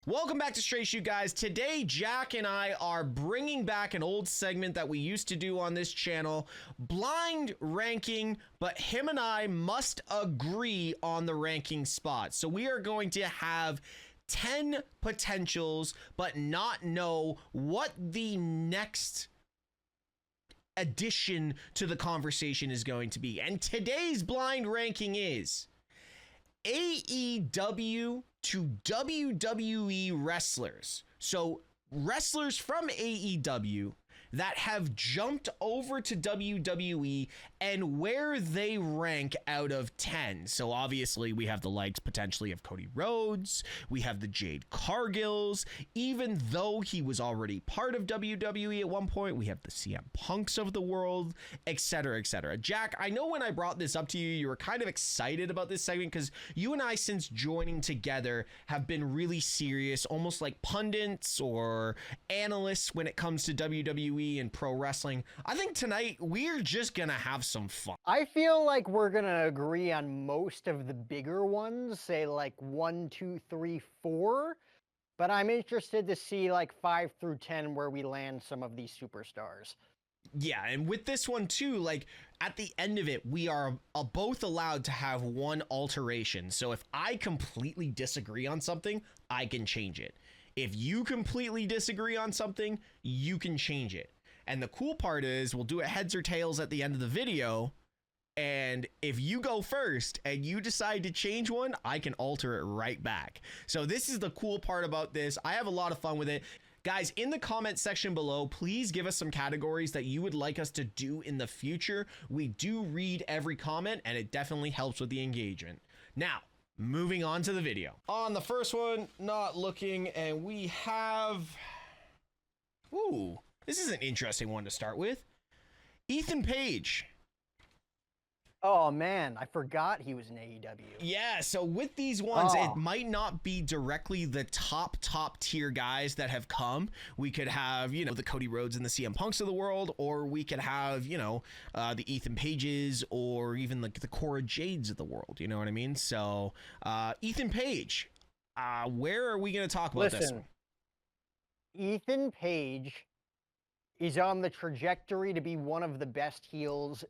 Welcome back to Straight Shoot, guys. Today, Jack and I are bringing back an old segment that we used to do on this channel, blind ranking, but him and I must agree on the ranking spot. So we are going to have 10 potentials, but not know what the next addition to the conversation is going to be. And today's blind ranking is AEW to WWE wrestlers. So wrestlers from AEW that have jumped over to WWE and where they rank out of 10. So obviously we have the likes potentially of Cody Rhodes. We have the Jade Cargills. Even though he was already part of WWE at one point, we have the CM Punks of the world, etc., etc. Jack, I know when I brought this up to you, you were kind of excited about this segment because you and I, since joining together, have been really serious, almost like pundits or analysts when it comes to WWE and pro wrestling. I think tonight we're just gonna have some fun. I feel like we're gonna agree on most of the bigger ones, say like 1, 2, 3, 4. But I'm interested to see like 5 through 10 where we land some of these superstars. Yeah, and with this one too, like at the end of it, we are both allowed to have one alteration. So if I completely disagree on something, I can change it. If you completely disagree on something, you can change it. And the cool part is we'll do a heads or tails at the end of the video. And if you go first and you decide to change one, I can alter it right back. So this is the cool part about this. I have a lot of fun with it. Guys, in the comment section below, please give us some categories that you would like us to do in the future. We do read every comment and it definitely helps with the engagement. Now, moving on to the video. On the first one, not looking, and we have... Ooh, this is an interesting one to start with. Ethan Page. Oh man, I forgot he was in AEW. Yeah, so with these ones, it might not be directly the top tier guys that have come. We could have, you know, the Cody Rhodes and the CM Punks of the world, or we could have, you know, the Ethan Pages, or even like the Cora Jades of the world. You know what I mean? So Ethan Page, where are we going to talk about this one? Ethan Page is on the trajectory to be one of the best heels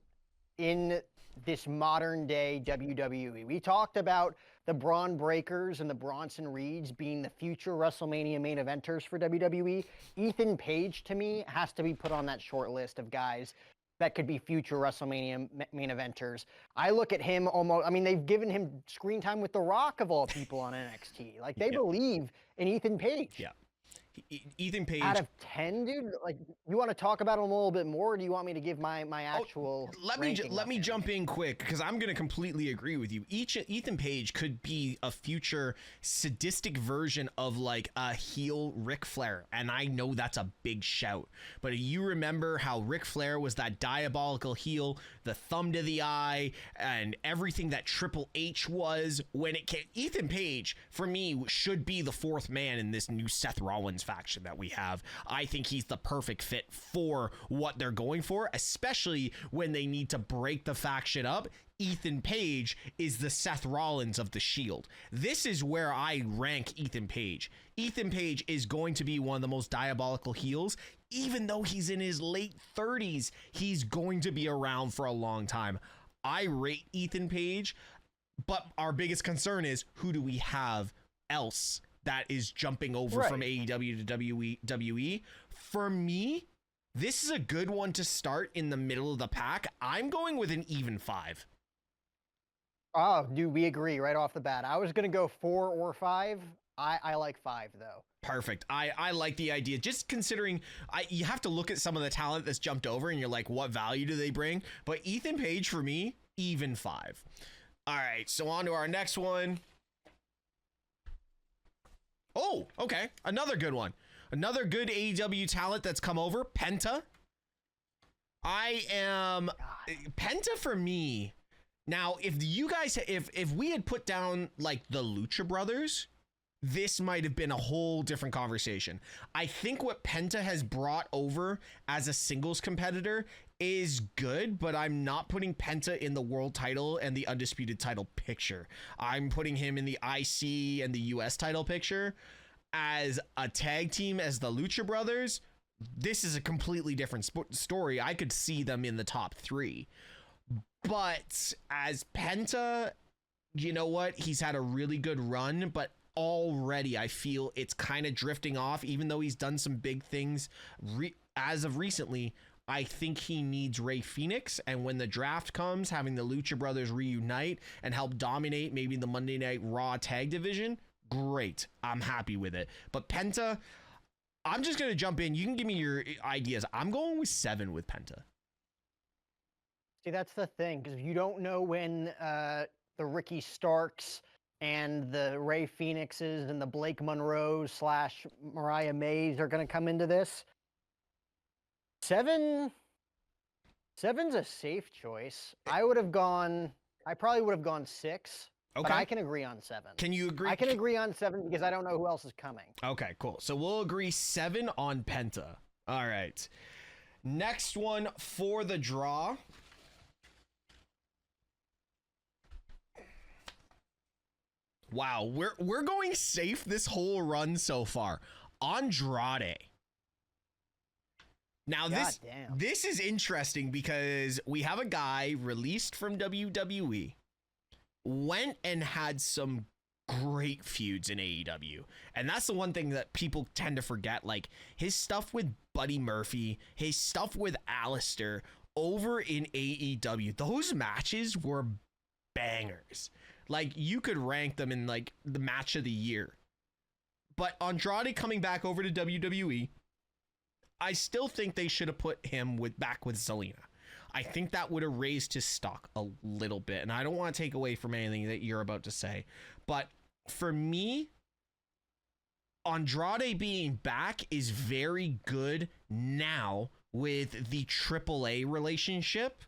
in this modern day WWE. We talked about the Braun Breakers and the Bronson Reeds being the future WrestleMania main eventers for WWE. Ethan Page, to me, has to be put on that short list of guys that could be future WrestleMania main eventers. I look at him almost, I mean, they've given him screen time with The Rock of all people on NXT. Like, they believe in Ethan Page. Yeah. Ethan Page out of 10, dude. Like, you want to talk about him a little bit more, or do you want me to give my actual? Let me jump in quick because I'm going to completely agree with you. Ethan Page could be a future sadistic version of like a heel Ric Flair, and I know that's a big shout. But you remember how Ric Flair was that diabolical heel, the thumb to the eye, and everything that Triple H was when it came. Ethan Page, for me, should be the fourth man in this new Seth Rollins faction that we have. I think he's the perfect fit for what they're going for, especially when they need to break the faction up. Ethan Page is the Seth Rollins of the Shield. This is where I rank Ethan Page. Ethan Page is going to be one of the most diabolical heels. Even though he's in his late 30s, he's going to be around for a long time. I rate Ethan Page, but our biggest concern is who do we have else that is jumping over from AEW to WWE. For me, this is a good one to start in the middle of the pack. I'm going with an even 5. Oh, dude, we agree right off the bat. I was going to go 4 or 5. I like 5, though. Perfect. I like the idea. Just considering you have to look at some of the talent that's jumped over and you're like, what value do they bring? But Ethan Page, for me, even 5. All right, so on to our next one. Oh, okay. Another good one. Another good AEW talent that's come over. Penta. Penta for me. Now, if you guys, if we had put down like the Lucha Brothers, this might have been a whole different conversation. I think what Penta has brought over as a singles competitor is good, but I'm not putting Penta in the world title and the undisputed title picture. I'm putting him in the IC and the US title picture. as a tag team as the Lucha Brothers, this is a completely different story. I could see them in the top 3. But as Penta, you know what? He's had a really good run, but already I feel it's kind of drifting off, even though he's done some big things as of recently. I think he needs Rey Fenix, and when the draft comes, having the Lucha Brothers reunite and help dominate maybe the Monday Night Raw tag division, great. I'm happy with it. But Penta, I'm just going to jump in. You can give me your ideas. I'm going with 7 with Penta. See, that's the thing, because you don't know when the Ricky Starks and the Rey Fenixes and the Blake Monroes / Mariah Mays are going to come into this. 7's a safe choice. I probably would have gone 6. Okay. But I can agree on 7. Can you agree? I can agree on 7 because I don't know who else is coming. Okay, cool. So we'll agree 7 on Penta. All right. Next one for the draw. Wow, we're going safe this whole run so far. Andrade. Now this is interesting because we have a guy released from WWE, went and had some great feuds in AEW. And that's the one thing that people tend to forget. Like his stuff with Buddy Murphy, his stuff with Alistair over in AEW, those matches were bangers. Like you could rank them in like the match of the year. But Andrade coming back over to WWE, I still think they should have put him back with Zelina. I think that would have raised his stock a little bit. And I don't want to take away from anything that you're about to say. But for me, Andrade being back is very good now with the AAA relationship.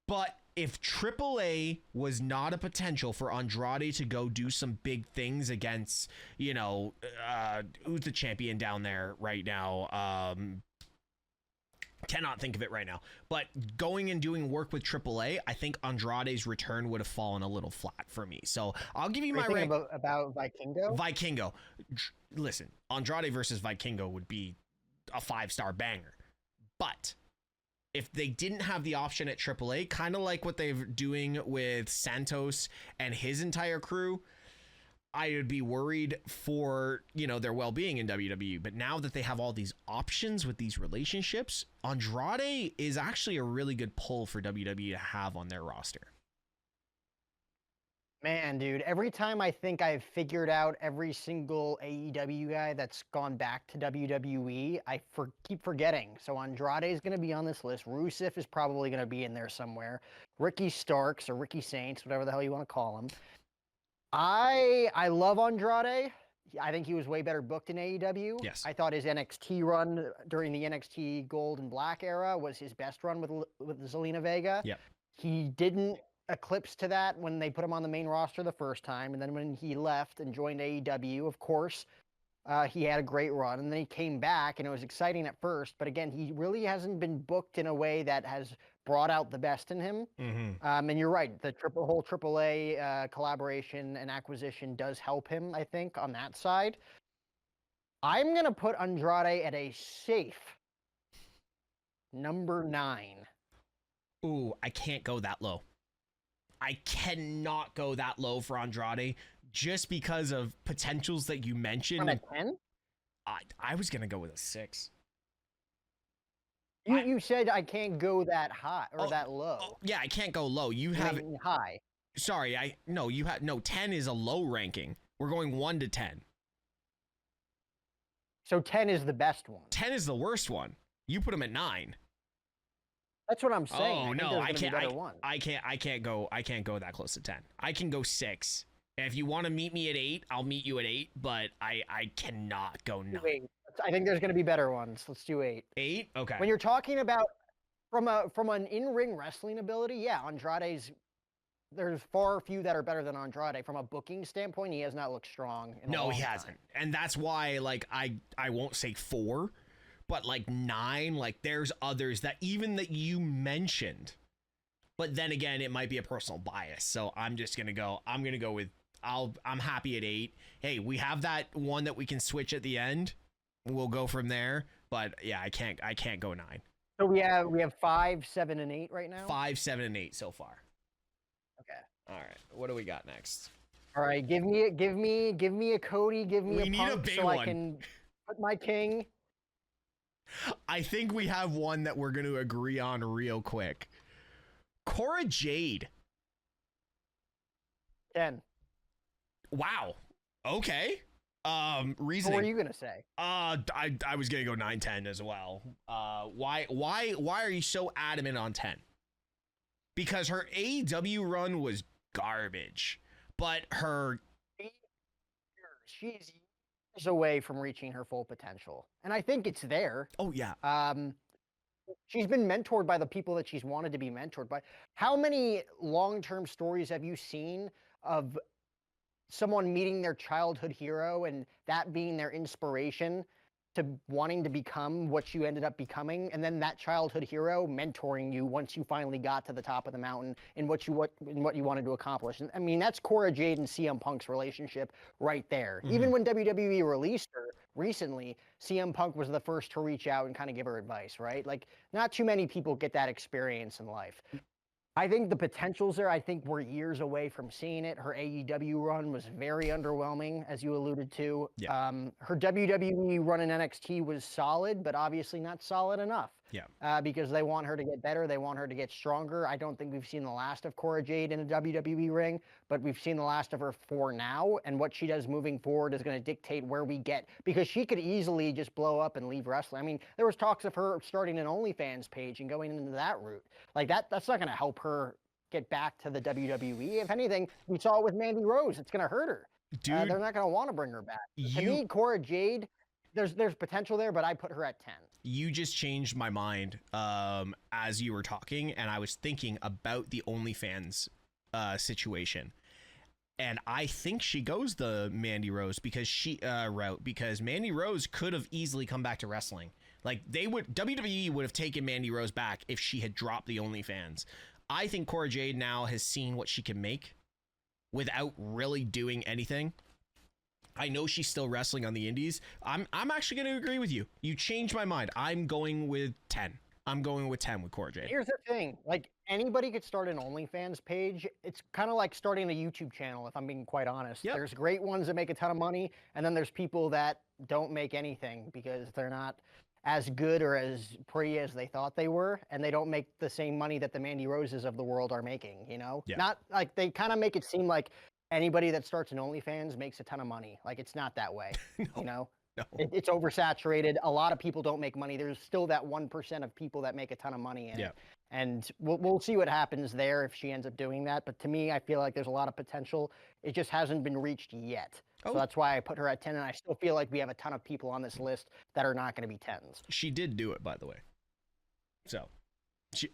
But if AAA was not a potential for Andrade to go do some big things against, you know, who's the champion down there right now? Cannot think of it right now. But going and doing work with AAA, I think Andrade's return would have fallen a little flat for me. So I'll give you my rank about Vikingo. Vikingo. Listen, Andrade versus Vikingo would be a 5-star banger. But if they didn't have the option at AAA, kind of like what they're doing with Santos and his entire crew, I would be worried for, you know, their well-being in WWE. But now that they have all these options with these relationships, Andrade is actually a really good pull for WWE to have on their roster. Man, dude, every time I think I've figured out every single AEW guy that's gone back to WWE, I keep forgetting. So Andrade is going to be on this list. Rusev is probably going to be in there somewhere. Ricky Starks or Ricky Saints, whatever the hell you want to call him. I love Andrade. I think he was way better booked in AEW. Yes. I thought his NXT run during the NXT Gold and Black era was his best run with Zelina Vega. Yep. He didn't eclipse to that when they put him on the main roster the first time, and then when he left and joined AEW, of course, he had a great run, and then he came back, and it was exciting at first, but again, he really hasn't been booked in a way that has brought out the best in him. Mm-hmm. And you're right, the whole AAA collaboration and acquisition does help him, I think, on that side. I'm going to put Andrade at a safe number 9. Ooh, I can't go that low. I cannot go that low for Andrade just because of potentials that you mentioned. On a 10? I was going to go with a 6. You said I can't go that high or that low. Yeah, I can't go low. You have high. Sorry, 10 is a low ranking. We're going 1 to 10. So 10 is the best one. 10 is the worst one. You put him at 9. That's what I'm saying. Oh no, I can't. I can't go that close to 10. I can go 6. And if you want to meet me at 8, I'll meet you at 8. But I cannot go 9. I think there's going to be better ones. Let's do 8. 8? Okay. When you're talking about from an in-ring wrestling ability, yeah, there's far few that are better than Andrade. From a booking standpoint, he has not looked strong. No, he hasn't, and that's why I won't say 4. But 9, there's others that you mentioned. But then again, it might be a personal bias. So I'm going to go with I'm happy at 8. Hey, we have that one that we can switch at the end. We'll go from there. But yeah, I can't go 9. So we have 5, 7, and 8 right now. 5, 7, and 8 so far. Okay. All right. What do we got next? All right. Give me a Cody. Give me We a need Punk a big so one. I can put my king. I think we have one that we're going to agree on real quick. Cora Jade. 10. Wow. Okay. Reasoning. What were you gonna say? I was gonna go 9, 10 as well. Why are you so adamant on 10? Because her AEW run was garbage, but her she's years away from reaching her full potential, and I think it's there. oh yeah, She's been mentored by the people that she's wanted to be mentored by. How many long-term stories have you seen of someone meeting their childhood hero and that being their inspiration to wanting to become what you ended up becoming, and then that childhood hero mentoring you once you finally got to the top of the mountain in what you wanted to accomplish? And I mean, that's Cora Jade and CM Punk's relationship right there. Mm-hmm. Even when WWE released her recently, CM Punk was the first to reach out and kind of give her advice, right? Like, not too many people get that experience in life. I think the potential's there. I think we're years away from seeing it. Her AEW run was very underwhelming, as you alluded to. Yeah. Her WWE run in NXT was solid, but obviously not solid enough. Yeah. Because they want her to get better. They want her to get stronger. I don't think we've seen the last of Cora Jade in a WWE ring, but we've seen the last of her for now. And what she does moving forward is going to dictate where we get, because she could easily just blow up and leave wrestling. I mean, there was talks of her starting an OnlyFans page and going into that route. Like that's not going to help her get back to the WWE. If anything, we saw it with Mandy Rose. It's going to hurt her. Dude, they're not going to want to bring her back. To me, Cora Jade, there's potential there, but I put her at 10. You just changed my mind as you were talking, and I was thinking about the OnlyFans situation. And I think she goes the Mandy Rose because route, because Mandy Rose could have easily come back to wrestling. Like WWE would have taken Mandy Rose back if she had dropped the OnlyFans. I think Cora Jade now has seen what she can make without really doing anything. I know she's still wrestling on the indies. I'm actually going to agree with you. You changed my mind. I'm going with 10. I'm going with 10 with Cora Jade. Here's the thing. Like, anybody could start an OnlyFans page. It's kind of like starting a YouTube channel, if I'm being quite honest. Yep. There's great ones that make a ton of money, and then there's people that don't make anything because they're not as good or as pretty as they thought they were, and they don't make the same money that the Mandy Roses of the world are making, you know? Yeah. Not like, they kind of make it seem like anybody that starts an OnlyFans makes a ton of money. Like, it's not that way, No. you know? No. It's oversaturated. A lot of people don't make money. There's still that 1% of people that make a ton of money in it. And we'll see what happens there if she ends up doing that. But to me, I feel like there's a lot of potential. It just hasn't been reached yet. So that's why I put her at 10. And I still feel like we have a ton of people on this list that are not going to be 10s. She did do it, by the way. So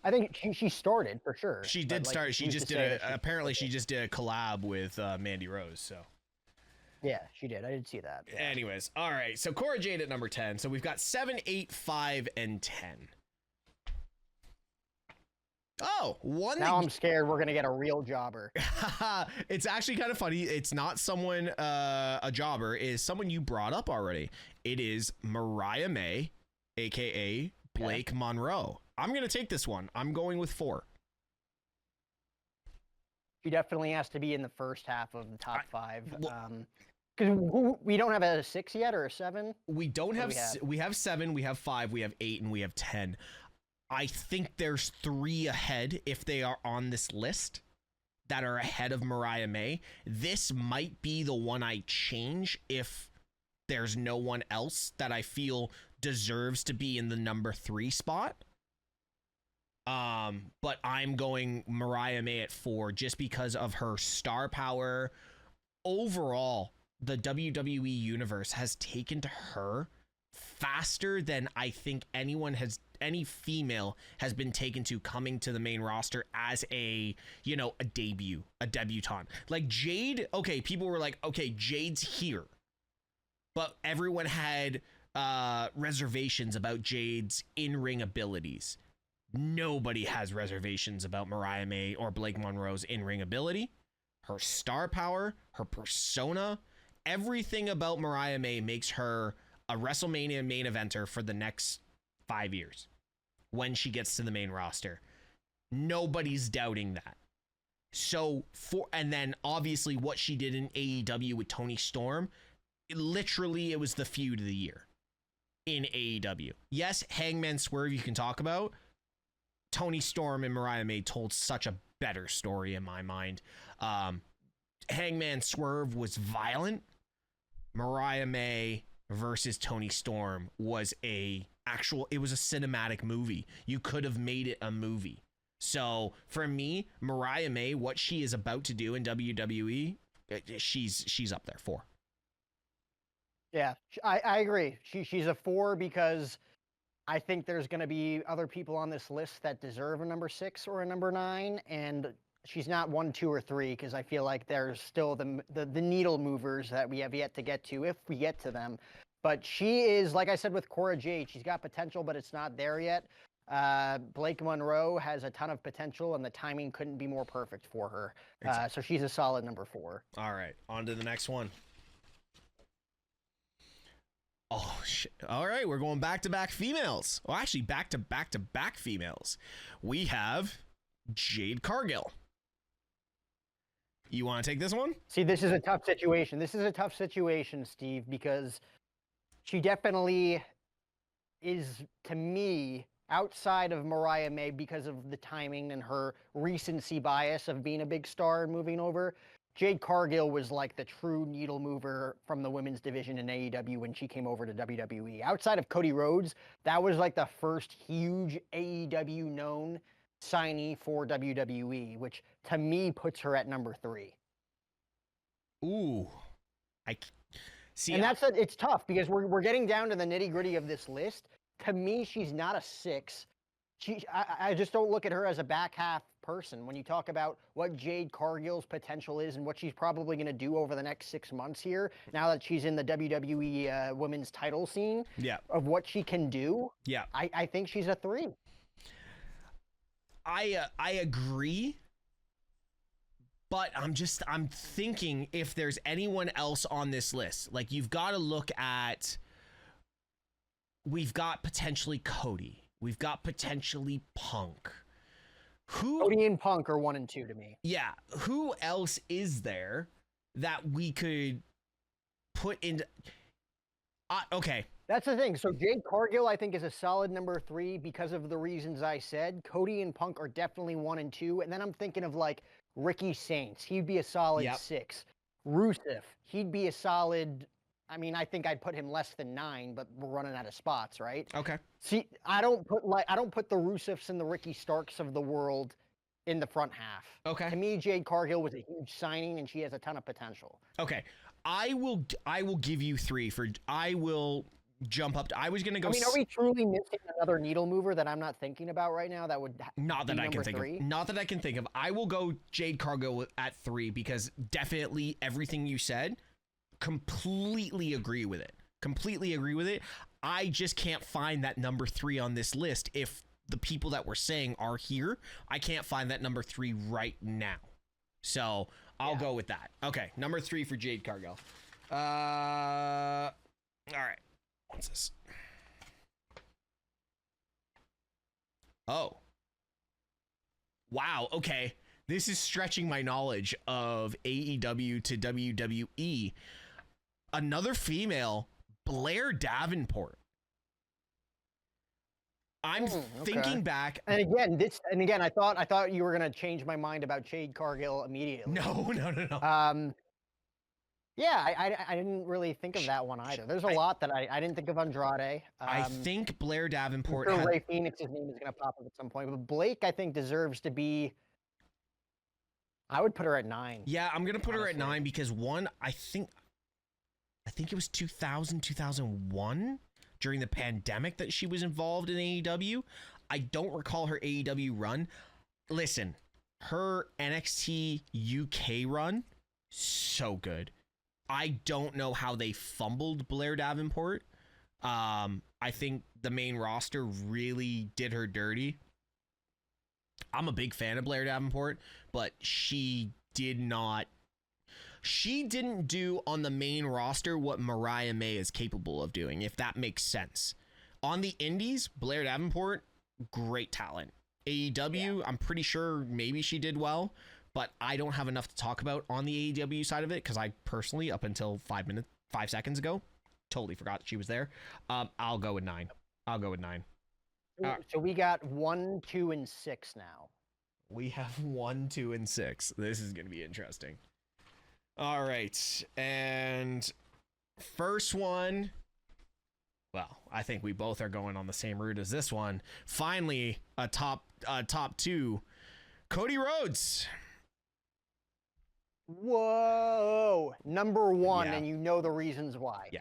I think she started for sure. She did start. She just did apparently she just did a collab with Mandy Rose. So yeah, she did. I did see that. Yeah. Anyways, all right. So Cora Jade at number 10. So we've got 7, 8, 5, and 10. Oh, one. Now I'm scared we're gonna get a real jobber. It's actually kind of funny. It's not someone a jobber. It is someone you brought up already. It is Mariah May, aka Blake Monroe. I'm gonna take this one. I'm going with 4. She definitely has to be in the first half of the top 5. Because we don't have a 6 yet or a 7. We don't have. We have 7. We have 5. We have 8, and we have 10. I think there's 3 ahead if they are on this list that are ahead of Mariah May. This might be the one I change if there's no one else that I feel deserves to be in the number 3 spot. But I'm going Mariah May at 4 just because of her star power. Overall, the WWE universe has taken to her faster than I think any female has been taken to coming to the main roster as a debutante. Like Jade, okay, people were like, okay, Jade's here. But everyone had reservations about Jade's in-ring abilities. Nobody has reservations about Mariah May or Blake Monroe's in-ring ability. her star power, her persona, everything about Mariah May makes her a WrestleMania main eventer for the next 5 years when she gets to the main roster. Nobody's doubting that. So and then obviously what she did in AEW with Toni Storm, it was the feud of the year in AEW. Yes, Hangman Swerve you can talk about. Toni Storm and Mariah May told such a better story in my mind. Hangman Swerve was violent. Mariah May versus Toni Storm was it was a cinematic movie. You could have made it a movie. So for me, Mariah May, what she is about to do in WWE, she's up there 4. Yeah, I agree. She's a 4 because I think there's going to be other people on this list that deserve a number 6 or a number 9, and she's not 1, 2, or 3 because I feel like there's still the needle movers that we have yet to get to if we get to them. But she is, like I said with Cora Jade, she's got potential, but it's not there yet. Blake Monroe has a ton of potential, and the timing couldn't be more perfect for her. So she's a solid number 4. All right, on to the next one. Oh, shit. All right, we're going back-to-back females. Well, actually, back-to-back females. We have Jade Cargill. You want to take this one? See, this is a tough situation. This is a tough situation, Steve, because she definitely is, to me, outside of Mariah May because of the timing and her recency bias of being a big star and moving over. Jade Cargill was like the true needle mover from the women's division in AEW when she came over to WWE. Outside of Cody Rhodes, that was like the first huge AEW known signee for WWE, which to me puts her at number 3. Ooh, I see. And it's tough because we're getting down to the nitty gritty of this list. To me, she's not a 6. I just don't look at her as a back half person. When you talk about what Jade Cargill's potential is and what she's probably going to do over the next 6 months here, now that she's in the WWE women's title scene, of what she can do, I think she's a 3. I agree, but I'm thinking if there's anyone else on this list, like you've got to look at, we've got potentially Cody. We've got potentially Punk. Cody and Punk are 1 and 2 to me. Yeah. Who else is there that we could put into... okay. That's the thing. So Jade Cargill, I think, is a solid number 3 because of the reasons I said. Cody and Punk are definitely 1 and 2. And then I'm thinking of like Ricky Saints. He'd be a solid 6. Rusev. He'd be a solid... I mean, I think I'd put him less than 9, but we're running out of spots, right? Okay. See, I don't put the Rusevs and the Ricky Starks of the world in the front half. Okay. To me, Jade Cargill was a huge signing, and she has a ton of potential. Okay. I will give you 3 for. I will jump up. I was gonna go. I mean, are we truly missing another needle mover that I'm not thinking about right now? That would not that be I can think 3? of. Not that I can think of. I will go Jade Cargill at 3 because definitely everything you said. Completely agree with it. I just can't find that number 3 on this list. If the people that we're saying are here, I can't find that number 3 right now. So I'll go with that. Okay, number 3 for Jade Cargill. All right. What's this? Oh. Wow. Okay. This is stretching my knowledge of AEW to WWE. Another female, Blair Davenport. I'm thinking back. And again, I thought you were gonna change my mind about Jade Cargill immediately. No. Yeah, I didn't really think of that one either. There's a lot that I didn't think of Andrade. I think Blair Davenport. I'm sure Ray Phoenix's name is gonna pop up at some point, but Blake I think deserves to be. I would put her at 9. Yeah, I'm gonna put her at 9 because I think it was 2001 during the pandemic that she was involved in AEW. I don't recall her AEW run. Listen, her NXT UK run, so good. I don't know how they fumbled Blair Davenport. I think the main roster really did her dirty. I'm a big fan of Blair Davenport, but she did not. She didn't do on the main roster what Mariah May is capable of doing, if that makes sense. On the indies, Blair Davenport, great talent. AEW, I'm pretty sure maybe she did well, but I don't have enough to talk about on the AEW side of it because I personally, up until 5 seconds ago, totally forgot that she was there. I'll go with 9. So we got 1, 2, and 6 now. We have 1, 2, and 6. This is going to be interesting. All right. And first one. Well, I think we both are going on the same route as this one. Finally, a top 2. Cody Rhodes. Whoa. Number 1, Yeah. and you know the reasons why. Yeah.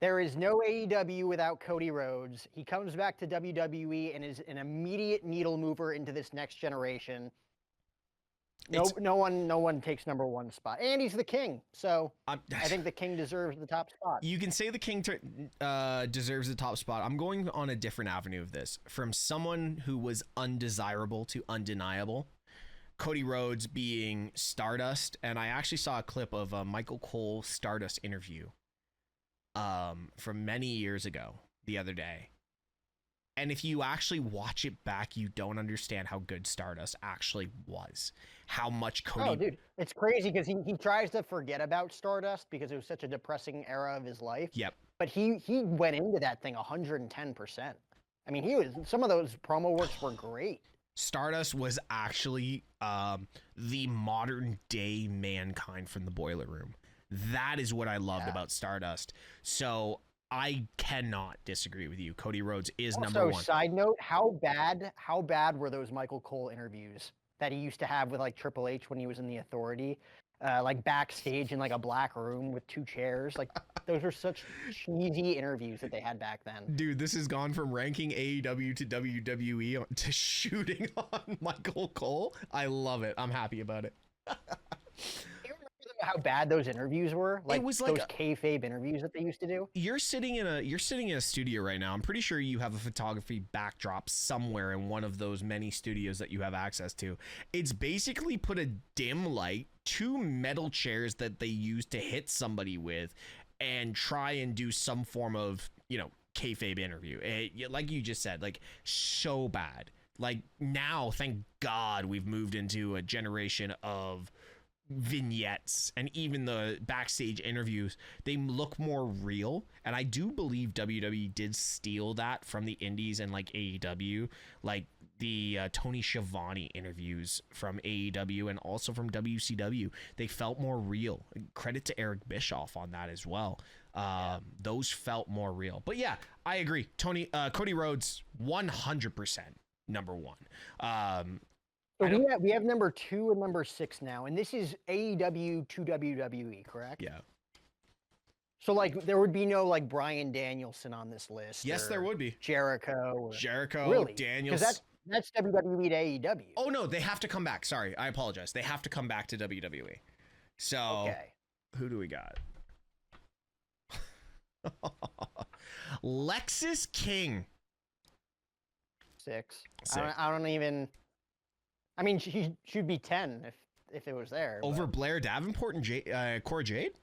There is no AEW without Cody Rhodes. He comes back to WWE and is an immediate needle mover into this next generation. No one takes number 1 spot, and he's the king. So I think the king deserves the top spot. You can say the king deserves the top spot. I'm going on a different avenue of this. From someone who was undesirable to undeniable, Cody Rhodes being Stardust, and I actually saw a clip of a Michael Cole Stardust interview from many years ago the other day. And if you actually watch it back, you don't understand how good Stardust actually was. How much Cody... Oh, dude, it's crazy because he tries to forget about Stardust because it was such a depressing era of his life. Yep. But he went into that thing 110%. I mean, some of those promo works were great. Stardust was actually the modern day Mankind from the Boiler Room. That is what I loved about Stardust. So I cannot disagree with you. Cody Rhodes is number 1. Side note, how bad were those Michael Cole interviews that he used to have with like Triple H when he was in the Authority? Like backstage in like a black room with 2 chairs. Like those are such cheesy interviews that they had back then. Dude, this has gone from ranking AEW to WWE to shooting on Michael Cole. I love it. I'm happy about it. How bad those interviews were? Like it was those kayfabe interviews that they used to do. You're sitting in a studio right now. I'm pretty sure you have a photography backdrop somewhere in one of those many studios that you have access to. It's basically put a dim light, 2 metal chairs that they use to hit somebody with, and try and do some form of, kayfabe interview. Like you just said, like so bad. Like now, thank God we've moved into a generation of vignettes, and even the backstage interviews, they look more real. And I do believe WWE did steal that from the indies and like AEW, like the Tony Schiavone interviews from AEW and also from WCW. They felt more real. Credit to Eric Bischoff on that as well. Those felt more real. But yeah, I agree. Cody Rhodes 100% number 1. So we have number 2 and number 6 now, and this is AEW to WWE, correct? Yeah. So like there would be no like Bryan Danielson on this list. Yes, there would be. Jericho. Really? Daniels. Because that's WWE to AEW. Oh no, they have to come back. Sorry, I apologize. They have to come back to WWE. So Who do we got? Lexis King. 6. I don't even. I mean, she should be 10 if it was there. Over Blair Davenport and Cora Jade?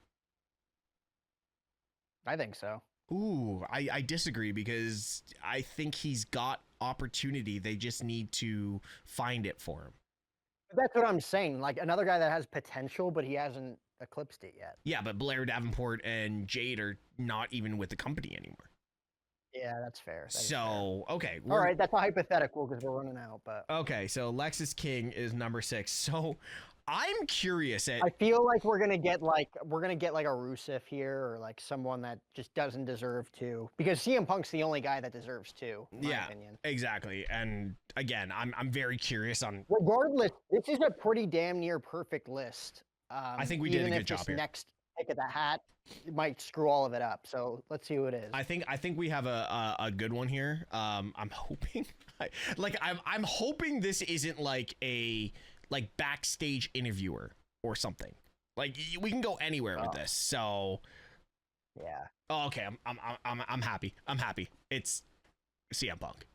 I think so. Ooh, I disagree because I think he's got opportunity. They just need to find it for him. That's what I'm saying. Like another guy that has potential, but he hasn't eclipsed it yet. Yeah, but Blair Davenport and Jade are not even with the company anymore. Yeah, that's fair. Okay. All right, that's a hypothetical because we're running out. But okay, so Lexis King is number 6. So I'm curious. I feel like we're gonna get like a Rusev here, or like someone that just doesn't deserve to, because CM Punk's the only guy that deserves to. In my opinion. Exactly. And again, I'm very curious on. Regardless, this is a pretty damn near perfect list. I think we did a good job here. Next pick of the hat, it might screw all of it up. So let's see who it is. I think we have a good one here. I'm hoping, I'm hoping this isn't like a backstage interviewer or something. Like we can go anywhere with this. So yeah. Oh, okay. I'm happy. I'm happy. It's CM Punk.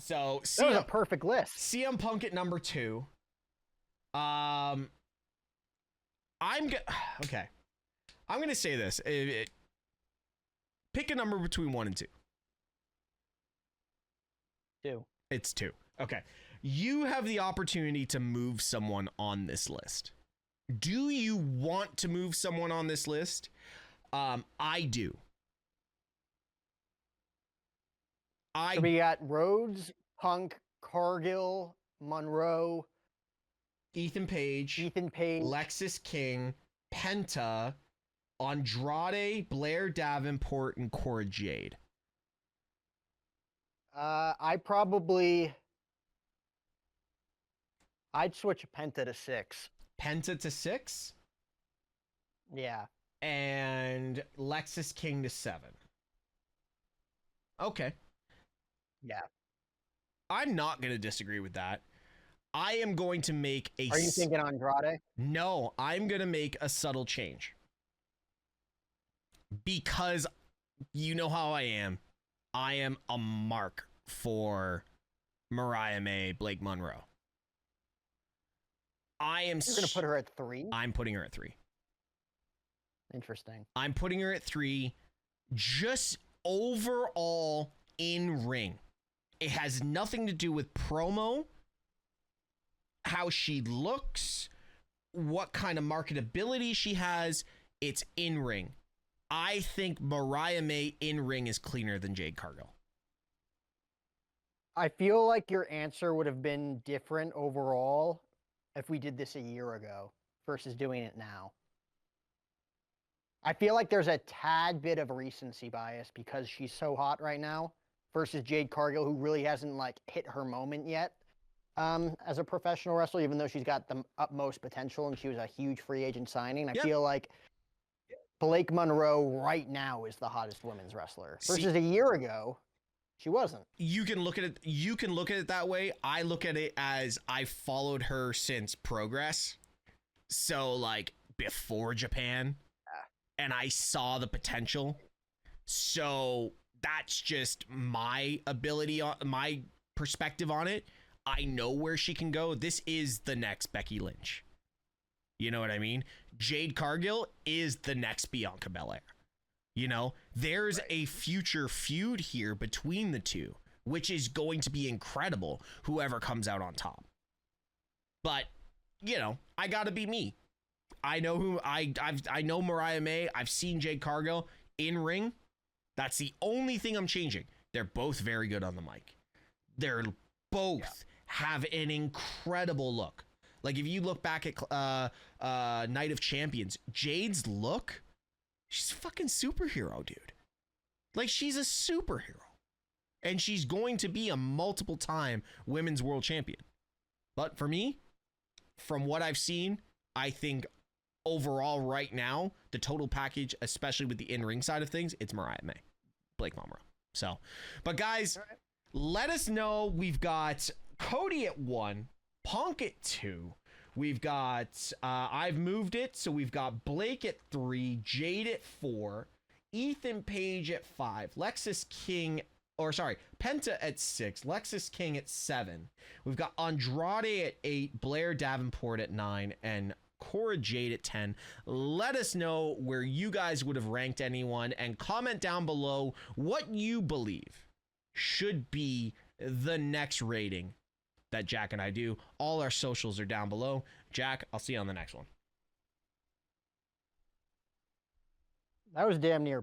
So that was a perfect list. CM Punk at number 2. Um, okay. I'm gonna say this. Pick a number between 1 and 2. 2. It's 2. Okay. You have the opportunity to move someone on this list. Do you want to move someone on this list? I do. So we got Rhodes, Punk, Cargill, Monroe, Ethan Page, Lexis King, Penta, Andrade, Blair Davenport, and Cora Jade. I'd switch Penta to 6. Penta to 6? Yeah. And Lexis King to 7. Okay. Yeah. I'm not going to disagree with that. I am going to make a... Are you thinking Andrade? No, I'm going to make a subtle change. Because you know how I am. I am a mark for Mariah May, Blake Monroe. You're going to put her at 3? I'm putting her at 3. Interesting. I'm putting her at 3. Just overall in ring. It has nothing to do with promo, how she looks, what kind of marketability she has. It's in ring. I think Mariah May in ring is cleaner than Jade Cargill. I feel like your answer would have been different overall if we did this a year ago versus doing it now. I feel like there's a tad bit of recency bias because she's so hot right now versus Jade Cargill, who really hasn't hit her moment yet as a professional wrestler, even though she's got the utmost potential and she was a huge free agent signing. I feel like Blake Monroe right now is the hottest women's wrestler versus a year ago. She wasn't. You can look at it that way. I look at it as I followed her since Progress. So before Japan. And I saw the potential. So that's just my ability, my perspective on it. I know where she can go. This is the next Becky Lynch. You know what I mean? Jade Cargill is the next Bianca Belair. You know, there's a future feud here between the two, which is going to be incredible, whoever comes out on top. But, I got to be me. I know I know Mariah May. I've seen Jade Cargill in ring. That's the only thing I'm changing. They're both very good on the mic. They're both have an incredible look. If you look back at Night of Champions, Jade's look, she's a fucking superhero, dude. She's a superhero. And she's going to be a multiple time women's world champion. But for me, from what I've seen, I think overall right now, the total package, especially with the in-ring side of things, it's Mariah May, Blake Monroe. So, but guys, let us know. We've got Cody at 1, Punk at 2. We've got, I've moved it. So we've got Blake at 3, Jade at 4, Ethan Page at 5, Penta at 6, Lexis King at 7. We've got Andrade at 8, Blair Davenport at 9, and Cora Jade at 10. Let us know where you guys would have ranked anyone and comment down below what you believe should be the next rating that Jack and I do. All our socials are down below. Jack, I'll see you on the next one. That was damn near